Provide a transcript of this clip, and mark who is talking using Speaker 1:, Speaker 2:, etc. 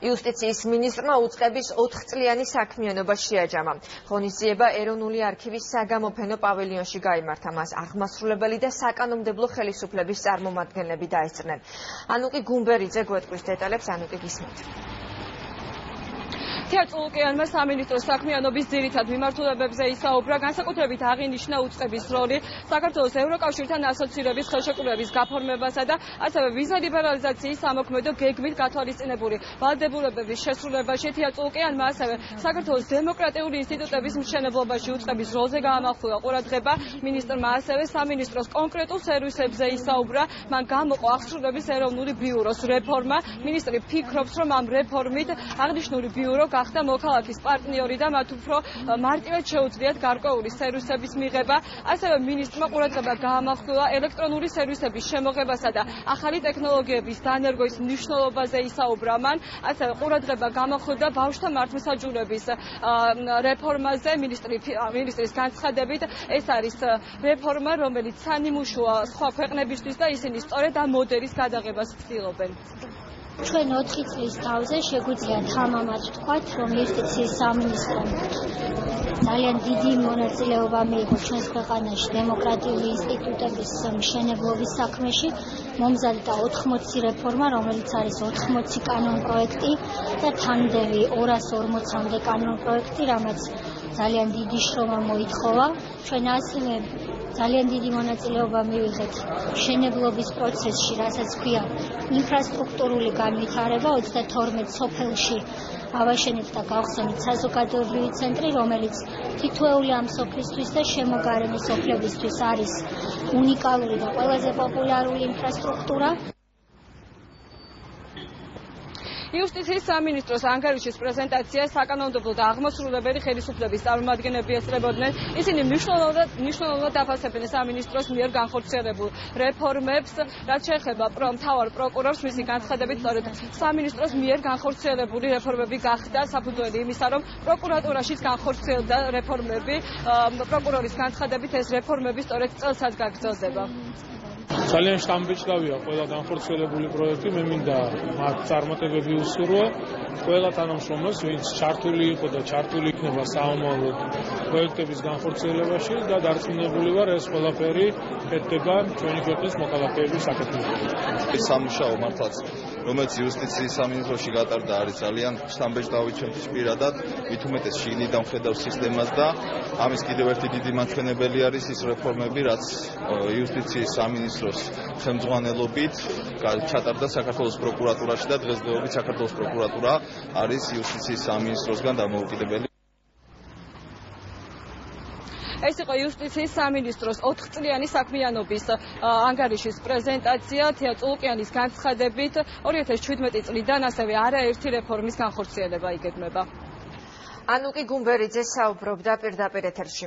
Speaker 1: იუსტიციის მინისტრმა უწყების 4 წლიანი საქმიანობა შეაჯამა. ღონისძიება ეროვნული არქივის საგამოფენო პავილიონში გაიმართა. მას აღმასრულებელი და საკანონმდებლო ხელისუფლების წარმომადგენლები დაესწრნენ. ანუკი გუმბერიძე გვეტყვის დეტალებს, ანუკი გისმენთ.
Speaker 2: თეატრალურიანმა სამინისტროს საქმიანობის ძირითად მიმართულებებზე ისაუბრა, განსაკუთრებით აღინიშნა უწყების როლი საქართველოს ევროკავშირთან ასოცირების ხელშეკრულების გაფორმებასა და ასევე ვიზა ლიბერალიზაციის სამოქმედო გეგმით გათვალისწინებული ვალდებულებების შესრულებაში. თეატრალურიანმა ასევე საქართველოს დემოკრატიული ინსტიტუტების მშენებლობაში უწყების როლზე გაამახვილა ყურადღება. მინისტრმა ასევე სამინისტროს კონკრეტულ სერვისებზე ისაუბრა. მან გამოყო აღსრულების ეროვნული ბიუროს რეფორმა. მინისტრი ფიქრობს, რომ ამ რეფორმით აღნიშნული ბიურო გახდა მოქალაქის პარტნიორი და მათ უფრო მარტივად შეუძლიათ გარკვეული სერვისების მიღება. ასევე მინისტრმა ყურადღება გაამახვილა ელექტრონული სერვისების შემოღებასა და ახალი ტექნოლოგიების დანერგვის მნიშვნელობაზე ისაუბრა. მან ასევე ყურადღება გამახვილა ბავშვთა მართლმსაჯულების რეფორმაზე. მინისტრის განცხადებით, ეს არის რეფორმა, რომელიც სანიმუშოა სხვა ქვეყნებისთვის და ისინი სწორედ ამ მოდელის გადაღებას ცდილობენ.
Speaker 3: ჩვენ 4 წლის თავზე შეგვიძლია თამამად ვთქვათ, რომ იუსტიციის სამინისტრომ ძალიან დიდი მონაწილეობა მიიღო ჩვენს ქვეყანაში დემოკრატიული ინსტიტუტების მშენებლობის საქმეში. მომზადდა 80 რეფორმა, რომელიც არის 80 კანონპროექტი და თანმდევი 240-მდე კანონპროექტი, რამაც ძალიან დიდი შრომა მოითხოვა. ჩვენ ასევე ძალიან დიდი მონაწილეობა მივიღეთ მშენებლობის პროცესში, რასაც ქვია ინფრასტრუქტურული განვითარება. 32 სოფელში ავაშენეთ და გავხსენეთ საზოგადოებრივი ცენტრი, რომელიც თითოეული ამ სოფლისთვის და შემოგარენი სოფლებისთვის არის უნიკალური და ყველაზე პოპულარული ინფრასტრუქტურა.
Speaker 2: იუსტიციის სამინისტროს ანგარიშის პრეზენტაციას საკანონმდებლო და აღმასრულებელი ხელისუფლების წარმომადგენლები ესწრებოდნენ. ისინი მნიშვნელოვნად დაფასებენ სამინისტროს მიერ განხორციელებულ რეფორმებს, რაც შეეხება მთავარ პროკურორს. მისი განცხადებით, სწორედ სამინისტროს მიერ განხორციელებული რეფორმები გახდა საფუძველი იმისა, რომ პროკურატურაშიც განხორციელდა რეფორმები. პროკურორის განცხადებით, ეს რეფორმები სწორედ წელსაც გაგრძელდება.
Speaker 4: ძალიან შთამბეჭდავია ყველა განხორციელებული პროექტი. მე მინდა მათ წარმატებები უსურვო ყველა თანამშრომელს, ვინც ჩართული იყო და ჩართული იქნება საომავლო პროექტების განხორციელებაში და დარწმუნებული ვარ, ეს ყველაფერი ხდება ჩვენი ქვეყნის მოქალაქეების საკუთრებით.
Speaker 5: ეს სამუშაო მართლაც, რომელიც იუსტიციის სამინისტროში გატარდა, არის ძალიან შთამბეჭდავი ჩვენთვის პირადად, მით უმეტეს შიგნიდან ვხედავ სისტემას და ამის კიდევ ერთი დიდი მაჩვენებელი არის ის რეფორმები, რაც იუსტიციის სამინისტროს ხელმძღვანელობით ჩატარდა საქართველოს პროკურატურაში და დღესდღეობით საქართველოს პროკურატურა არის იუსტიციის სამინისტროსგან დამოუკიდებელი.
Speaker 2: ეს იყო იუსტიციის სამინისტროს 4 წლიანი საქმიანობის ანგარიშის პრეზენტაცია. თეატრალურიანის განცხადებით 2017 წლიდან ასევე არაერთი რეფორმის განხორციელება იგეგმება.
Speaker 1: ანუკი გუმბერიძე საუბრობდა პირდაპირ ეთერში.